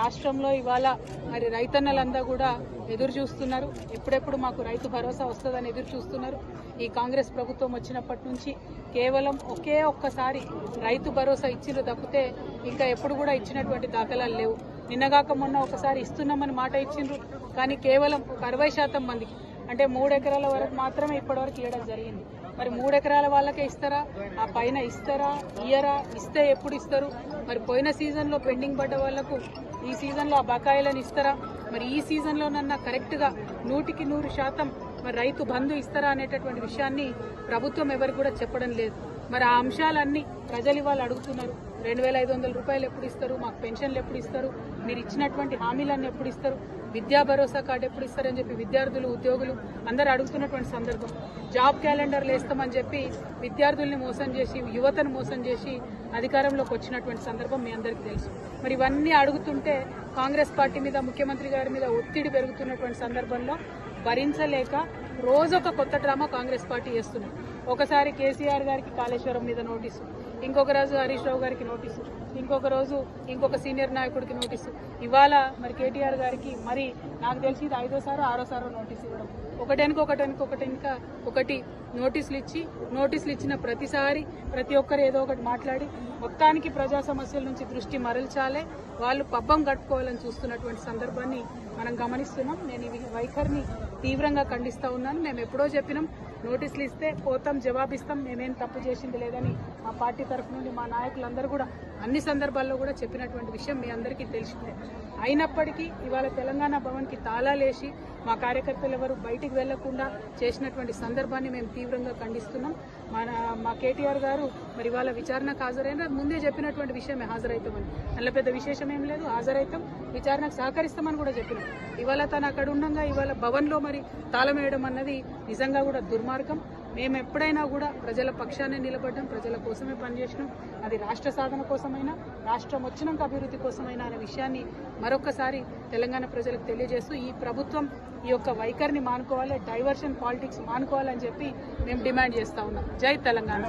రాష్ట్రంలో ఇవాళ మరి రైతన్నలంతా కూడా ఎదురు చూస్తున్నారు. ఎప్పుడెప్పుడు మాకు రైతు భరోసా వస్తుందని ఎదురు చూస్తున్నారు. ఈ కాంగ్రెస్ ప్రభుత్వం వచ్చినప్పటి నుంచి కేవలం ఒక్కసారి రైతు భరోసా ఇచ్చిరు తప్పితే ఇంకా ఎప్పుడు కూడా ఇచ్చినటువంటి దాఖలాలు లేవు. నిన్నగాక మొన్న ఒకసారి ఇస్తున్నామని మాట ఇచ్చిండ్రు, కానీ కేవలం 60% మందికి అంటే 3 ఎకరాల వరకు మాత్రమే ఇప్పటివరకు ఇవ్వడం జరిగింది. మరి 3 ఎకరాల వాళ్ళకే ఇస్తారా, ఆ పైన ఇస్తారా, ఇయ్యరా, ఇస్తే ఎప్పుడు ఇస్తారు? మరి పోయిన సీజన్లో పెండింగ్ పడ్డ వాళ్లకు ఈ సీజన్లో ఆ బకాయిలను ఇస్తారా? మరి ఈ సీజన్లోనన్నా కరెక్ట్గా 100% మరి రైతు బంధు ఇస్తారా అనేటటువంటి విషయాన్ని ప్రభుత్వం ఎవరికి కూడా చెప్పడం లేదు. మరి ఆ అంశాలన్నీ ప్రజలు ఇవాళ అడుగుతున్నారు. 2500 రూపాయలు ఎప్పుడు ఇస్తారు, మాకు పెన్షన్లు ఎప్పుడు ఇస్తారు, మీరు ఇచ్చినటువంటి హామీలన్నీ ఎప్పుడు ఇస్తారు, విద్యా భరోసా కార్డు ఎప్పుడు ఇస్తారని చెప్పి విద్యార్థులు ఉద్యోగులు అందరూ అడుగుతున్నటువంటి సందర్భం. జాబ్ క్యాలెండర్లు వేస్తామని చెప్పి విద్యార్థుల్ని మోసం చేసి యువతను మోసం చేసి అధికారంలోకి వచ్చినటువంటి సందర్భం మీ అందరికీ తెలుసు. మరి ఇవన్నీ అడుగుతుంటే కాంగ్రెస్ పార్టీ మీద ముఖ్యమంత్రి గారి మీద ఒత్తిడి పెరుగుతున్నటువంటి సందర్భంలో భరించలేక రోజొక కొత్త డ్రామా కాంగ్రెస్ పార్టీ చేస్తున్నారు. ఒకసారి కేసీఆర్ గారికి కాళేశ్వరం మీద నోటీసు, ఇంకొక రోజు హరీష్ రావు గారికి నోటీసు, ఇంకొక రోజు ఇంకొక సీనియర్ నాయకుడికి నోటీసు. ఇవాళ మరి కేటీఆర్ గారికి మరి నాకు తెలిసి ఇది 5వ 6వ నోటీసు ఇవ్వడం. ఒకటి నోటీసులు ఇచ్చిన ప్రతిసారి ప్రతి ఒక్కరు ఏదో ఒకటి మాట్లాడి మొత్తానికి ప్రజా సమస్యల నుంచి దృష్టి మరల్చాలే, వాళ్ళు పబ్బం గడుపుకోవాలని చూస్తున్నటువంటి సందర్భాన్ని మనం గమనిస్తున్నాం. నేను ఈ వైఖరిని తీవ్రంగా ఖండిస్తూ ఉన్నాను. మేము ఎప్పుడో చెప్పినాం, నోటీసులు ఇస్తే పోతాం, జవాబిస్తాం, మేమేం తప్పు చేసింది లేదని మా పార్టీ తరఫు నుండి మా నాయకులందరూ కూడా అన్ని సందర్భాల్లో కూడా చెప్పినటువంటి విషయం మీ అందరికీ తెలిసిందే. అయినప్పటికీ ఇవాళ తెలంగాణ భవన్కి తాళాలేసి మా కార్యకర్తలు ఎవరు బయటికి వెళ్లకుండా చేసినటువంటి సందర్భాన్ని మేము తీవ్రంగా ఖండిస్తున్నాం. మా కేటీఆర్ గారు మరి ఇవాళ విచారణకు హాజరైన ముందే చెప్పినటువంటి విషయమే, హాజరవుతామని. అందులో పెద్ద విశేషం ఏం లేదు, హాజరవుతాం, విచారణకు సహకరిస్తామని కూడా చెప్పినాం. ఇవాళ తను అక్కడ ఉండగా ఇవాళ భవన్లో మరి తాళం వేయడం అన్నది నిజంగా కూడా దుర్మార్గం. మేము ఎప్పుడైనా కూడా ప్రజల పక్షానే నిలబడ్డాం, ప్రజల కోసమే పనిచేసినాం. అది రాష్ట్ర సాధన కోసమైనా, రాష్ట్రం వచ్చినాక అభివృద్ధి కోసమైనా అనే విషయాన్ని మరొకసారి తెలంగాణ ప్రజలకు తెలియజేస్తూ ఈ ప్రభుత్వం ఈ యొక్క వైఖరిని మానుకోవాలి, డైవర్షన్ పాలిటిక్స్ మానుకోవాలని చెప్పి మేము డిమాండ్ చేస్తా ఉన్నాం. జై తెలంగాణ.